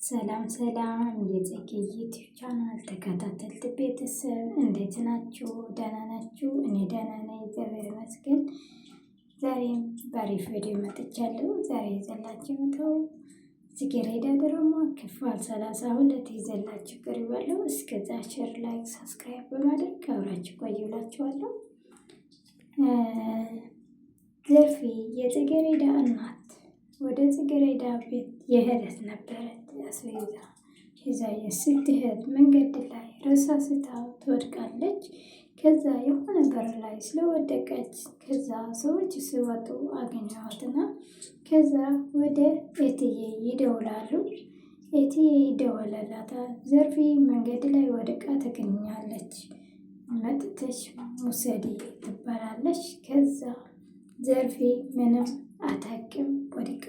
ሰላም ሰላም የጽጌ ዩቲዩብ ቻናል ተከታተልት ቤተሰብ እንዴት ናችሁ? ደህና ናችሁ? እኔ ደህና ነኝ፣ እግዚአብሔር ይመስገን። ዛሬም በአሪፍ ቪዲዮ መጥቻለሁ። ዛሬ ይዘላችሁ መተው ጽጌረዳ ድራማ ክፍል 32 ይዘላችሁ ቀርባለሁ። እስከዛ ሼር፣ ላይክ፣ ሰብስክራይብ በማድረግ አብራችሁ ቆዩላችኋለሁ። ዘርፌ የጽጌረዳ እናት ወደ ጽጌረዳ ቤት የሄደት ነበረች። አስቤዛ ይዛ ስትሄድ መንገድ ላይ ረሳስታ ትወድቃለች። ከዛ የሆነ በር ላይ ስለወደቀች ከዛ ሰዎች ሲወጡ አገኘዋትና ከዛ ወደ እትዬ ይደውላሉ። እትዬ ይደወለላታል። ዘርፌ መንገድ ላይ ወድቃ ትገኛለች፣ መጥተሽ ውሰዲ ትባላለች። ከዛ ዘርፌ ምንም አታውቅም፣ ወድቃ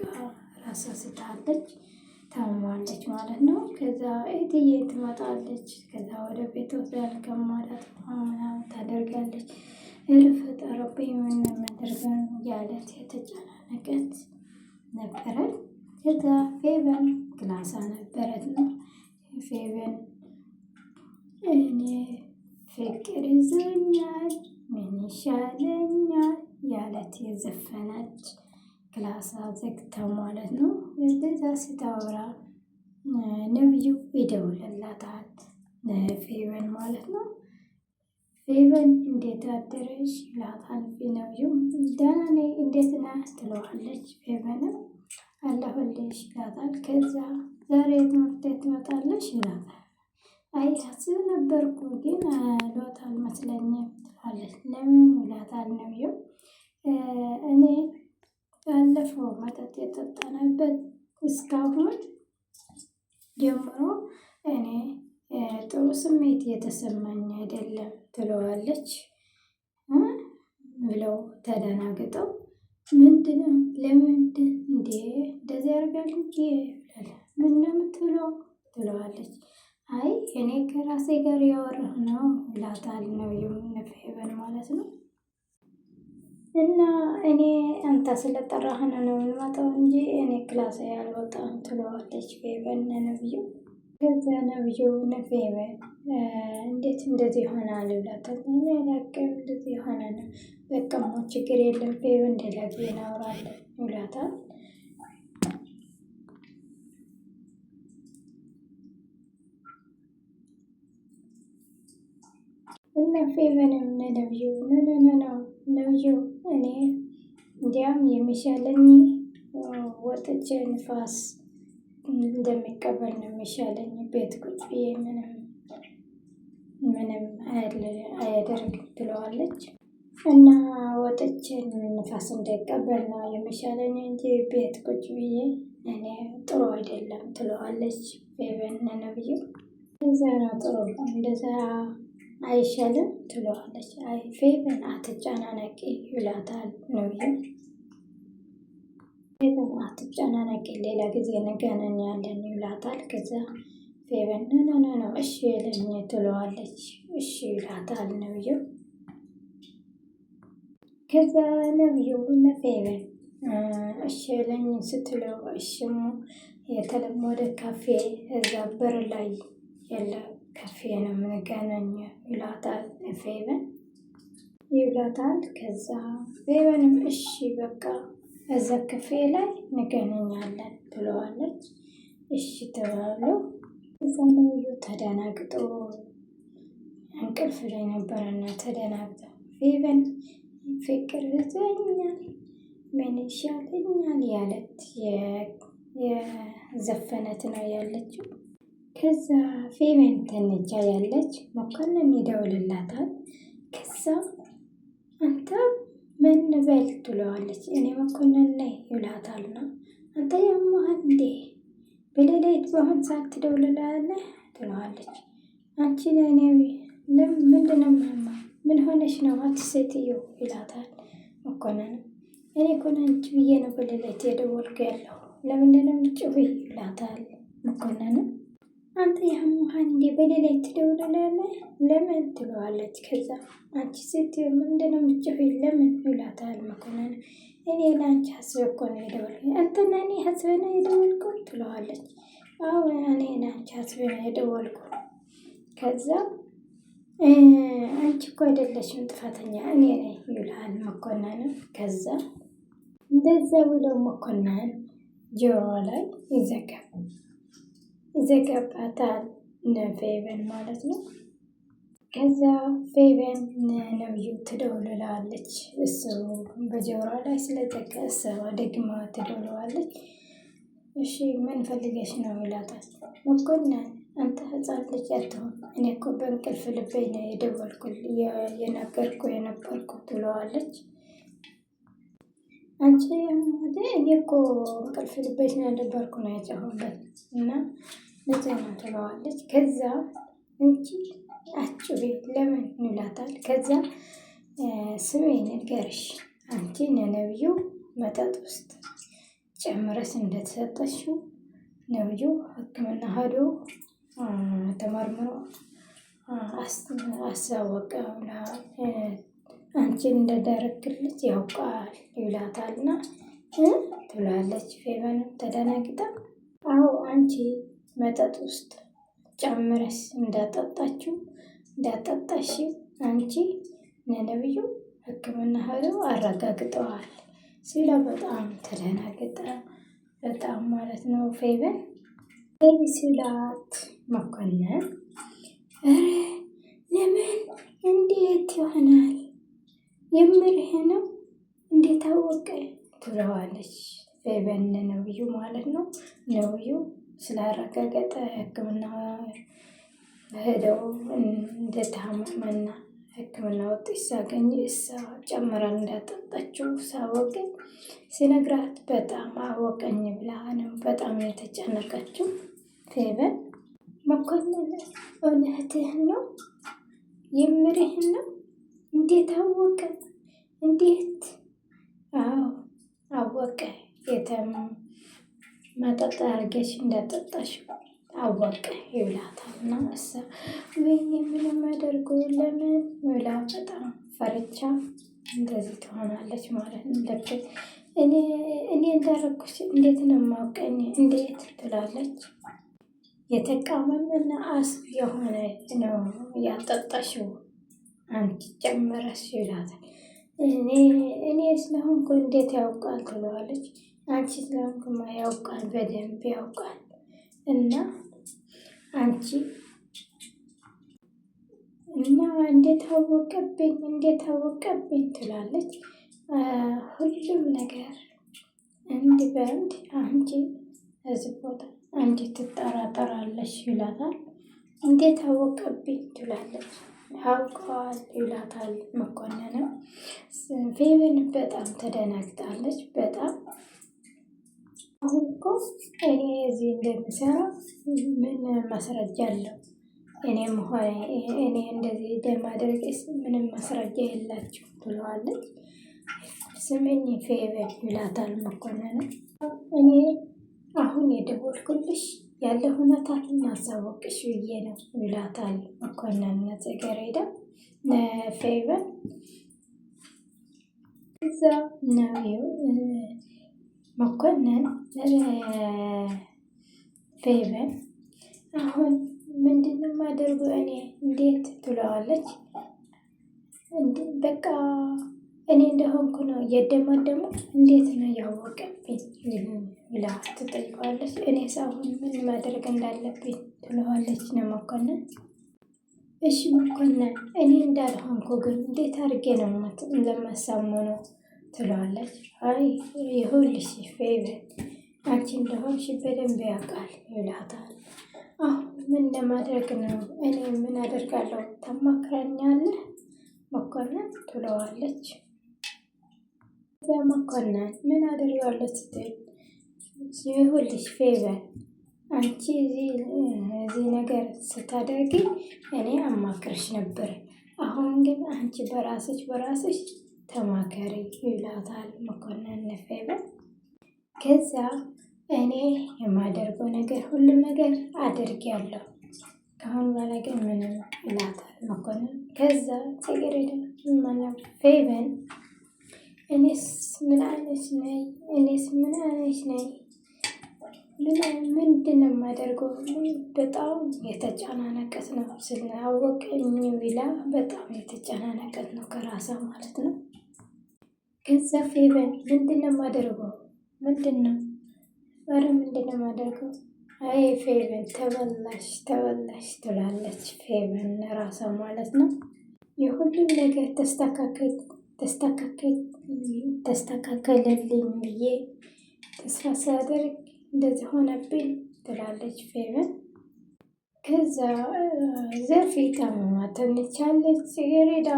ረሳስታለች፣ ታማለች ማለት ነው። ከዛ እትዬ ትመጣለች። ከዛ ወደ ቤት ወስዳል ከማዳት ምናምን ታደርጋለች። እልፍ ጠረብኝ የምናደርገን ያለት የተጨናነቀት ነበረ። ከዛ ፌቨን ክላሳ ነበረት ነው። ፌቨን እኔ ፍቅር ይዞኛል ምን ይሻለኛል ያለት የዘፈነች ክላሳ ዘግታ ማለት ነው። እንደዛ ስታወራ ነብዩ ይደውልላታል፣ ፌቨን ማለት ነው። ፌቨን እንዴት አደረሽ ይላታል። ነብዩ ደህና ነኝ እንዴት ነህ ትለዋለች። ፌቨንም አለሁልሽ ይላታል። ከዛ ዛሬ ትምህርት ቤት ትመጣለሽ ይላታል። አይ አስብ ነበርኩ ግን ሎት አልመስለኝም ትላለች። ለምን ይላታል ነብዩ እኔ ባለፈው መጠጥ የጠጣንበት እስካሁን ጀምሮ እኔ ጥሩ ስሜት የተሰማኝ አይደለም ትለዋለች። ብለው ተደናግጠው ምንድነው ለምንድን እንዴ እንደዚህ ያደርጋል እንጂ ምን ነው የምትለው ትለዋለች። አይ እኔ ከራሴ ጋር ያወራሁ ነው ይላታል ነው ፌቨን ማለት ነው። እና እኔ አንተ ስለጠራህ ነው የምመጣው እንጂ እኔ ክላስ አልወጣም ትለዋለች ፌቨን ነብዩ። ከዛ ነብዩ ፌቨን እንዴት እንደዚህ ይሆናል ይላታል። እኔ አላውቅም እንደዚህ ይሆነ ነው በቃ ችግር የለም ፌቨን ሌላ ጊዜ እናወራለን ይላታል። እና ፌቨንም ነብዩ ነብዩ እኔ እንዲያም የሚሻለኝ ወጥቼ ንፋስ እንደሚቀበል ነው የሚሻለኝ። ቤት ቁጭ ብዬ ምንም አያደርግም ትለዋለች። እና ወጥቼ ንፋስ እንዳይቀበል ነው የሚሻለኝ እንጂ ቤት ቁጭ ብዬ እኔ ጥሩ አይደለም ትለዋለች ፌቨን ነብዩ። እንደዛ ነው ጥሩ እንደዛ አይሻልም ትለዋለች። አይ ፌቨን አትጨናነቂ ይላታል ነብዩ። ፌቨን አትጨናነቂ ሌላ ጊዜ እንገናኛለን ይላታል። ከዛ ፌቨን ኖ እሺ ይለኝ ትለዋለች። እሺ ይላታል ነብዩ። ከዛ ነብዩ ፌቨን እሺ ይለኝ ስትለው እሺም የተለመደ ካፌ እዛ በር ላይ ያለ ካፌ ነው የምንገናኘው ይላታል ፌቨን ይላታል። ከዛ ፌቨንም እሺ በቃ እዛ ካፌ ላይ እንገናኛለን ትለዋለች። እሺ ተባብለው እዛ ነብዩ ተደናግጦ እንቅልፍ ላይ ነበረና ተደናግጠው ፌቨን ፍቅር ይዞኛል ምን ይሻለኛል ያለት የዘፈነት ነው ያለችው። ከዛ ፌቨን ተነጃ ያለች መኮንን ይደውልላታል። ከዛ አንተ ምን በል ትለዋለች። እኔ መኮንን ነኝ ይላታልና አንተ ያማሃል እንዴ በሌሊት በአሁን ሰዓት ትደውልልሃለህ ትለዋለች። አንቺ ለእኔ ምንድነው ምን ሆነሽ ነው አንቺ ሴትዮ ይላታል መኮንን። እኔ እኮ አንቺ ብዬ ነው በሌሊት የደወልኩ ያለው ለምንድነው የምትጮኺው ይላታል መኮንን። አንተ ያማሃል እንዴ በሌሊት ትደውልልሃለህ ለምን ትለዋለች። ከዛ አንቺ ሴትዮ ምንድነው የምትጮኺው ለምን ይላታል መኮንን። እኔ ለአንቺ ሀስቤ እኮ ነው የደወልኩት። አንተና እኔ ሀስበን ነው የደወልኩት ትለዋለች። አሁን እኔ ናቻ አስቤ የደወልኩ። ከዛ አንቺ እኮ አይደለሽም ጥፋተኛ እኔ ነኝ ይልሃል መኮንን። ከዛ እንደዛ ብሎ መኮንን ጆሮ ላይ ይዘጋባታል። ፌቨን ማለት ነው። ከዛ ፌቨን ነብዩ ትደውልላለች። እሱ በጆሮ ላይ ስለዘጋ እሷ ደግማ ትደውለዋለች። እሺ ምን ፈልገሽ ነው ይላታል። መኮንን አንተ ህፃን ልጅ አትሆን፣ እኔ እኮ በእንቅልፍ ልቤ ነው የነበርኩ ትለዋለች። አንቺ እኔ እኮ እንቅልፍ ልቤ ስለነበርኩ ነው የጨሁበት እና ልጅ ነው ትለዋለች። ከዛ እንጂ አጭቤ ለምን ይላታል። ከዛ ስሜን ንገርሽ አንቺ ነብዩ መጠጥ ውስጥ ጨምረስ እንደተሰጠሽው ነብዩ ሕክምና ሄዶ ተመርምሮ አሳወቀ አንቺን እንደደረግልሽ ያውቃል ይላታልና ትላለች። ፌቨንም ተደናግጣ አዎ አንቺ መጠጥ ውስጥ ጨምረሽ እንዳጠጣሽ አንቺ ነብዩ ሕክምና ሄደው አረጋግጠዋል ሲላ በጣም ተደናግጣ በጣም ማለት ነው። ፌቨን ሲላት መኮንን ለምን እንዴት ይሆናል የምልህ ነው እንዴት አወቀ ትለዋለች። ፌቨን ነብዩ ማለት ነው። ነብዩ ስላረጋገጠ ሕክምና ሄደው እንደታመመና ሕክምና ውጤት ሲያገኝ እሷ ጨምራ እንዳጠጣችው ሳወቅ ሲነግራት በጣም አወቀኝ ብላ ነው በጣም የተጨነቀችው። ፌቨን መኮንን እውነትህን ነው የምርህን ነው እንዴት አወቀ? እንዴት? አዎ አወቀ። መጠጥ አድርገሽ እንዳጠጣሽ አወቀ ይላታል። እና እሷ ወይኔ ምንም አደርገው ለምን ብላ በጣም ፈርቻ እንደዚህ ትሆናለች ማለት ነው። ልክ እኔ እንዳረኩሽ እንዴት ነው የማውቀኝ? እንዴት ትላለች። የተቃመመና አስብ የሆነ ነው ያጠጣሽው አንቺ ጨመረሽ ይላታል። እኔ ስለሆንኩ እንዴት ያውቃል ትለዋለች። አንቺ ስለሆንኩማ ያውቃል በደንብ ያውቃል። እና አንቺ እና እንዴት አወቀብኝ ትላለች። ሁሉም ነገር እንዲህ በእንድ አንቺ እዚህ ቦታ አንቺ ትጠራጠራለሽ ይላታል። እንዴት አወቀብኝ ትላለች። አውቀዋል ይላታል መኮንንም። ፌቨን በጣም ተደናግጣለች። በጣም አሁን እኮ እኔ እዚህ እንደምሰራ ምን ማስረጃ አለው? እኔም ሆነ እኔ እንደዚህ እንደማደርግስ ምንም ማስረጃ የላችሁ ትለዋለች። ስምኝ ፌቨን ይላታል መኮንን። እኔ አሁን የደወልኩልሽ ያለ ሁኔታ ማሳወቅሽ ብዬ ነው ይላታል መኮንን ጽጌረዳ ፌቨን። እዛ ነው መኮንን ፌቨን አሁን ምንድነው የማደርገው እኔ እንዴት ትለዋለች። በቃ እኔ እንደሆንኩ ነው እየደመደሙ እንዴት ነው ያወቀብኝ ብላ ትጠይቀዋለች። እኔ ሳሁን ምን ማድረግ እንዳለብኝ ትለዋለች ነው መኮንን። እሺ መኮንን እኔ እንዳልሆንኩ ግን እንዴት አድርጌ ነው ለማሳመነው ትለዋለች። አይ ይኸውልሽ ፌቨን አንቺ እንደሆንሽ በደንብ ያውቃል ይላታል። አሁን ምን ለማድረግ ነው? እኔ ምን አደርጋለሁ ታማክረኛለህ መኮንን ትለዋለች። እዚያ መኮንን ምን አደርጋለሁ ስትል ይኸውልሽ ፌቨን አንቺ እዚህ ነገር ስታደርጊ እኔ አማክርሽ ነበር። አሁን ግን አንቺ በራስሽ ተማከሪ ይላታል መኮንን ፌቨን። ከዛ እኔ የማደርገው ነገር ሁሉም ነገር አድርጌያለሁ ከአሁን በላይ ግን ምንም ይላታል መኮንን። ከዛ ጽጌረዳ ማለት ፌቨን እኔስ ምን አይነት ነኝ ምንድን ነው የማደርገው? በጣም የተጨናነቀት ነው ስናወቀኝ ቢላ በጣም የተጨናነቀት ነው ከራሳ ማለት ነው። ከዛ ፌቨን ምንድን ነው የማደርገው? ምንድን ነው ኧረ ምንድን ነው የማደርገው? አይ ፌቨን ተበላሽ ትላለች ፌቨን ራሷ ማለት ነው። የሁሉም ነገር ተስተካከለልኝ ብዬ ተስፋ ሳደርግ እንደዚህ ሆነብኝ ትላለች ፌቨን። ከዛ ዘርፌ ታመማ ተኝቻለች። ጽጌረዳ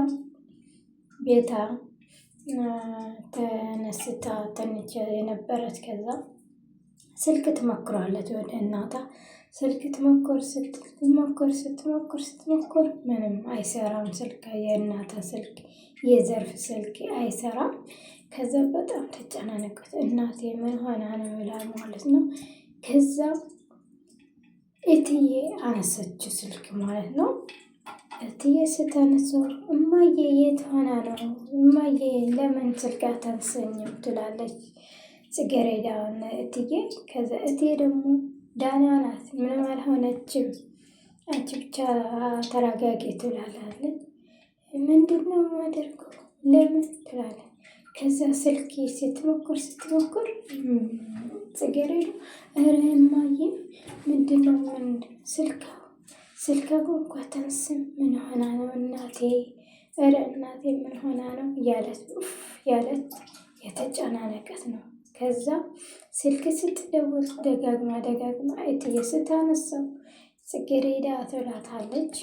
ቤታ ተነስታ ተኝቼ የነበረች ከዛ ስልክ ትሞክራለች ወደ እናታ ስልክ ስትሞክር ምንም አይሰራም። ስልክ የእናታ ስልክ የዘርፍ ስልክ አይሰራም። ከዛ በጣም ተጨናነቀች። እናቴ ምን ሆና ነው ይላል ማለት ነው። ከዛ እትዬ አነሰችው ስልክ ማለት ነው። እትዬ ስታነሳው እማዬ የት ሆና ነው እማዬ ለምን ስልክ አታነሳኝም ትላለች ጽጌረዳ እትዬ። ከዛ እትዬ ደግሞ ዳና ናት ምንም አልሆነችም አንቺ ብቻ ተረጋጊ ትላለች። ምንድን ነው የማደርገው ለምን ትላለች። ከዛ ስልክ ስትሞክር ጽጌረዳ ኧረ እማዬ ምንድን ነው ስልክ እንኳ አታነሳም ምን ሆና ነው እናቴ ኧረ እናቴ ምን ሆና ነው ያለች የተጨናነቀት ነው። ከዛ ስልክ ስትደውል ደጋግማ እትዬ ስታነሳው ጽጌረዳ ትላታለች